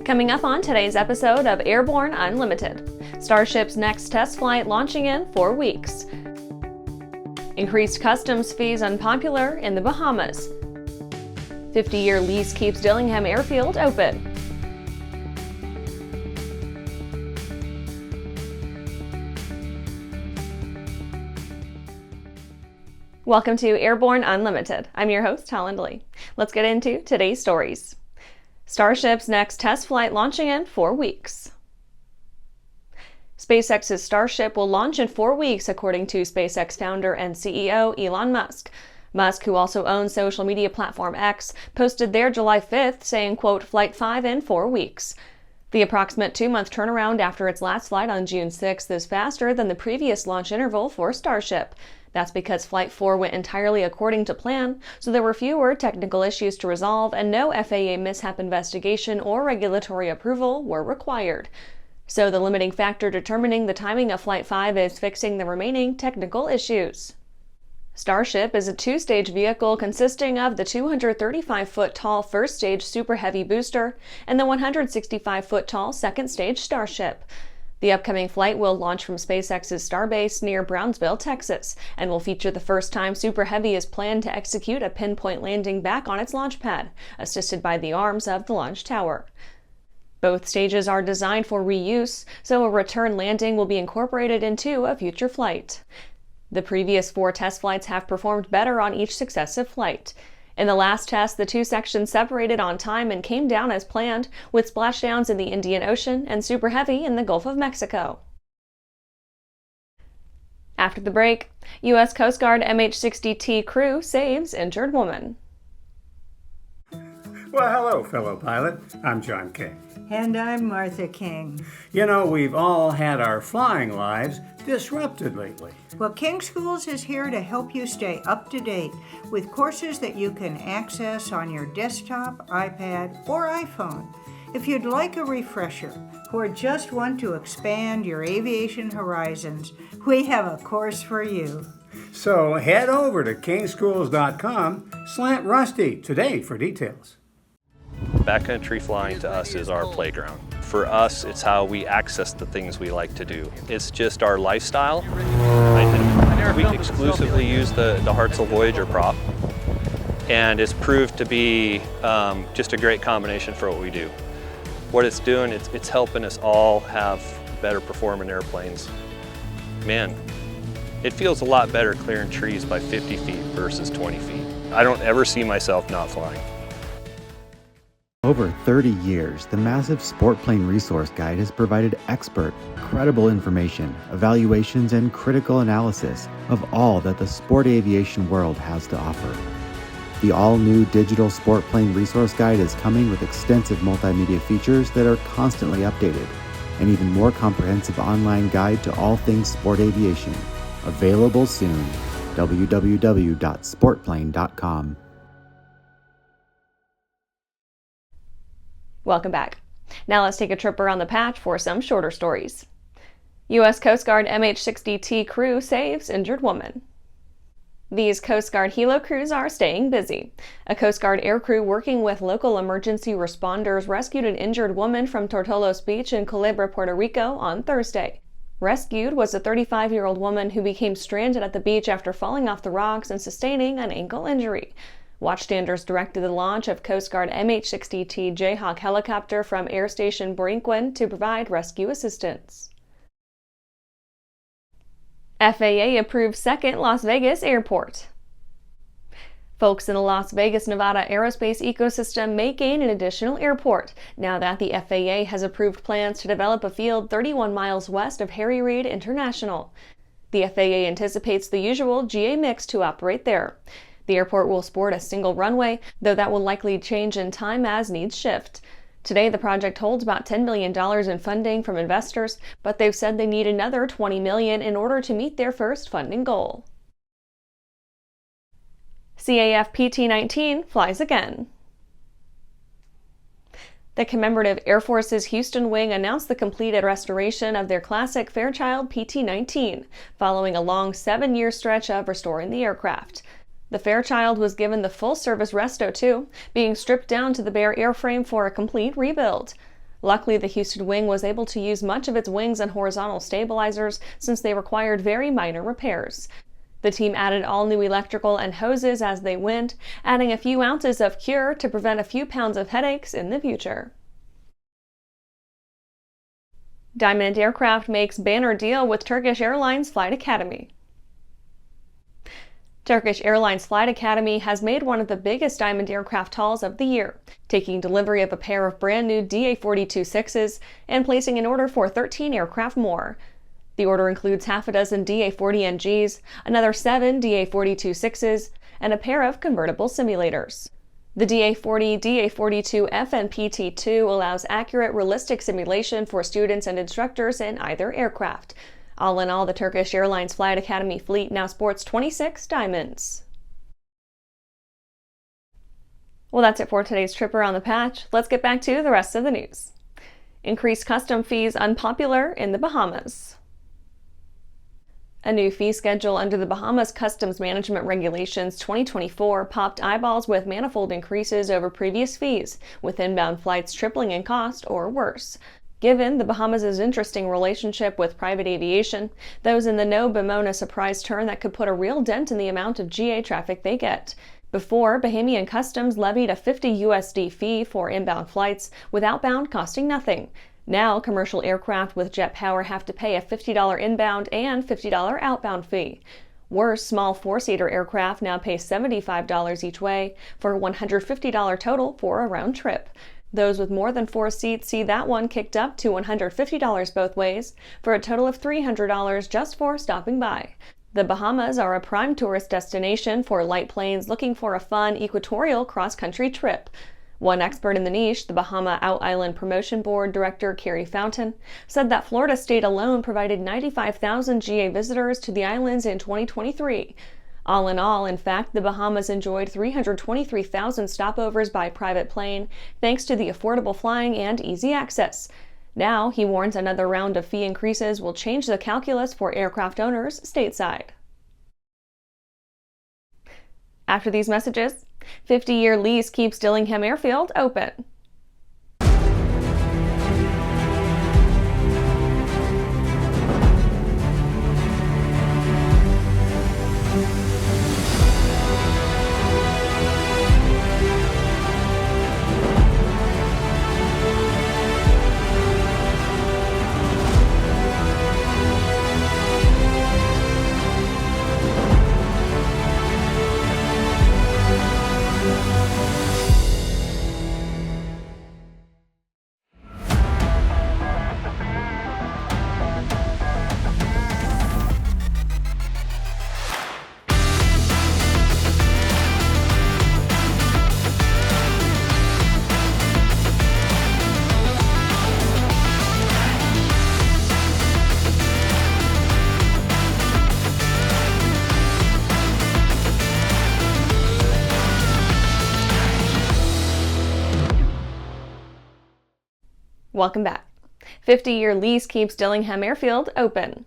Coming up on today's episode of Airborne Unlimited, Starship's next test flight launching in 4 weeks. Increased customs fees unpopular in the Bahamas. 50-year lease keeps Dillingham Airfield open. Welcome to Airborne Unlimited. I'm your host, Holland Lee. Let's get into today's stories. Starship's next test flight launching in 4 weeks. SpaceX's Starship will launch in 4 weeks, according to SpaceX founder and CEO Elon Musk. Musk, who also owns social media platform X, posted there July 5th saying, quote, "Flight 5 in 4 weeks." The approximate 2-month turnaround after its last flight on June 6th is faster than the previous launch interval for Starship. That's because Flight 4 went entirely according to plan, so there were fewer technical issues to resolve and no FAA mishap investigation or regulatory approval were required. So the limiting factor determining the timing of Flight 5 is fixing the remaining technical issues. Starship is a 2-stage vehicle consisting of the 235-foot-tall first-stage Super Heavy booster and the 165-foot-tall second-stage Starship. The upcoming flight will launch from SpaceX's Starbase near Brownsville, Texas, and will feature the first time Super Heavy is planned to execute a pinpoint landing back on its launch pad, assisted by the arms of the launch tower. Both stages are designed for reuse, so a return landing will be incorporated into a future flight. The previous 4 test flights have performed better on each successive flight. In the last test, the 2 sections separated on time and came down as planned, with splashdowns in the Indian Ocean and Super Heavy in the Gulf of Mexico. After the break, U.S. Coast Guard MH-60T crew saves injured woman. Well, hello, fellow pilot. I'm John King. And I'm Martha King. You know, we've all had our flying lives disrupted lately. Well, King Schools is here to help you stay up to date with courses that you can access on your desktop, iPad, or iPhone. If you'd like a refresher or just want to expand your aviation horizons, we have a course for you. So head over to kingschools.com/rusty today for details. Backcountry flying to us is our playground. For us, it's how we access the things we like to do. It's just our lifestyle. We exclusively use the Hartzell Voyager prop, and it's proved to be just a great combination for what we do. What it's doing, it's helping us all have better performing airplanes. Man, it feels a lot better clearing trees by 50 feet versus 20 feet. I don't ever see myself not flying. Over 30 years, the massive Sport Plane Resource Guide has provided expert, credible information, evaluations, and critical analysis of all that the sport aviation world has to offer. The all-new digital Sport Plane Resource Guide is coming with extensive multimedia features that are constantly updated, an even more comprehensive online guide to all things sport aviation. Available soon. www.sportplane.com. Welcome back. Now let's take a trip around the patch for some shorter stories. U.S. Coast Guard MH-60T crew saves injured woman. These Coast Guard helo crews are staying busy. A Coast Guard aircrew working with local emergency responders rescued an injured woman from Tortolos Beach in Culebra, Puerto Rico on Thursday. Rescued was a 35-year-old woman who became stranded at the beach after falling off the rocks and sustaining an ankle injury. Watchstanders directed the launch of Coast Guard MH-60T Jayhawk helicopter from Air Station Borinquen to provide rescue assistance. FAA approves second Las Vegas airport. Folks in the Las Vegas, Nevada aerospace ecosystem may gain an additional airport now that the FAA has approved plans to develop a field 31 miles west of Harry Reid International. The FAA anticipates the usual GA mix to operate there. The airport will sport a single runway, though that will likely change in time as needs shift. Today, the project holds about $10 million in funding from investors, but they've said they need another $20 million in order to meet their first funding goal. CAF P19 Flies Again. The commemorative Air Force's Houston wing announced the completed restoration of their classic Fairchild PT-19, following a long 7-year stretch of restoring the aircraft. The Fairchild was given the full-service resto too, being stripped down to the bare airframe for a complete rebuild. Luckily, the Houston wing was able to use much of its wings and horizontal stabilizers since they required very minor repairs. The team added all new electrical and hoses as they went, adding a few ounces of cure to prevent a few pounds of headaches in the future. Diamond Aircraft makes banner deal with Turkish Airlines Flight Academy. Turkish Airlines Flight Academy has made one of the biggest Diamond aircraft hauls of the year, taking delivery of a pair of brand new DA-42-6s and placing an order for 13 aircraft more. The order includes half a dozen DA-40NGs, another 7 DA-42-6s, and a pair of convertible simulators. The DA-40, DA-42F, and PT-2 allows accurate, realistic simulation for students and instructors in either aircraft. All in all, the Turkish Airlines Flight Academy fleet now sports 26 Diamonds. Well, that's it for today's Trip Around the Patch. Let's get back to the rest of the news. Increased custom fees unpopular in the Bahamas. A new fee schedule under the Bahamas Customs Management Regulations 2024 popped eyeballs with manifold increases over previous fees, with inbound flights tripling in cost or worse. Given the Bahamas' interesting relationship with private aviation, those in the know bemoan a surprise turn that could put a real dent in the amount of GA traffic they get. Before, Bahamian Customs levied a $50 USD fee for inbound flights, with outbound costing nothing. Now, commercial aircraft with jet power have to pay a $50 inbound and $50 outbound fee. Worse, small four-seater aircraft now pay $75 each way for a $150 total for a round trip. Those with more than 4 seats see that one kicked up to $150 both ways, for a total of $300 just for stopping by. The Bahamas are a prime tourist destination for light planes looking for a fun, equatorial cross-country trip. One expert in the niche, the Bahama Out Island Promotion Board Director Carrie Fountain, said that Florida State alone provided 95,000 GA visitors to the islands in 2023. All in all, in fact, the Bahamas enjoyed 323,000 stopovers by private plane, thanks to the affordable flying and easy access. Now, he warns another round of fee increases will change the calculus for aircraft owners stateside. After these messages, 50-year lease keeps Dillingham Airfield open. Welcome back. 50-year lease keeps Dillingham Airfield open.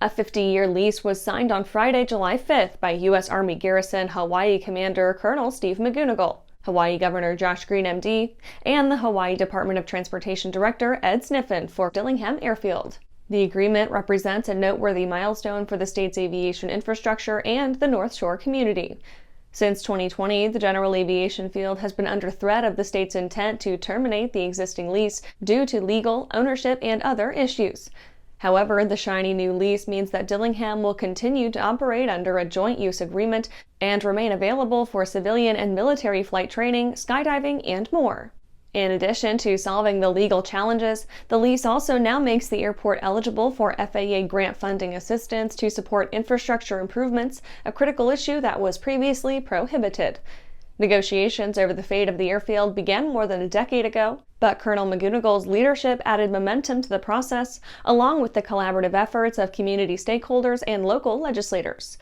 A 50-year lease was signed on Friday, July 5th by U.S. Army Garrison Hawaii Commander Colonel Steve McGunigal, Hawaii Governor Josh Green, MD, and the Hawaii Department of Transportation Director Ed Sniffen for Dillingham Airfield. The agreement represents a noteworthy milestone for the state's aviation infrastructure and the North Shore community. Since 2020, the general aviation field has been under threat of the state's intent to terminate the existing lease due to legal, ownership, and other issues. However, the shiny new lease means that Dillingham will continue to operate under a joint use agreement and remain available for civilian and military flight training, skydiving, and more. In addition to solving the legal challenges, the lease also now makes the airport eligible for FAA grant funding assistance to support infrastructure improvements, a critical issue that was previously prohibited. Negotiations over the fate of the airfield began more than a decade ago, but Colonel McGunigal's leadership added momentum to the process, along with the collaborative efforts of community stakeholders and local legislators.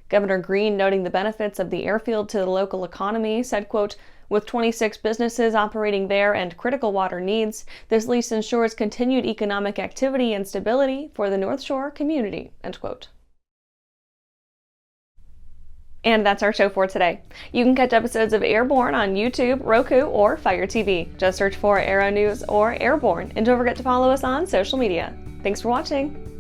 Governor Green, noting the benefits of the airfield to the local economy, said, quote, "With 26 businesses operating there and critical water needs, this lease ensures continued economic activity and stability for the North Shore community," end quote. And that's our show for today. You can catch episodes of Airborne on YouTube, Roku, or Fire TV. Just search for Aero-News or Airborne, and don't forget to follow us on social media. Thanks for watching.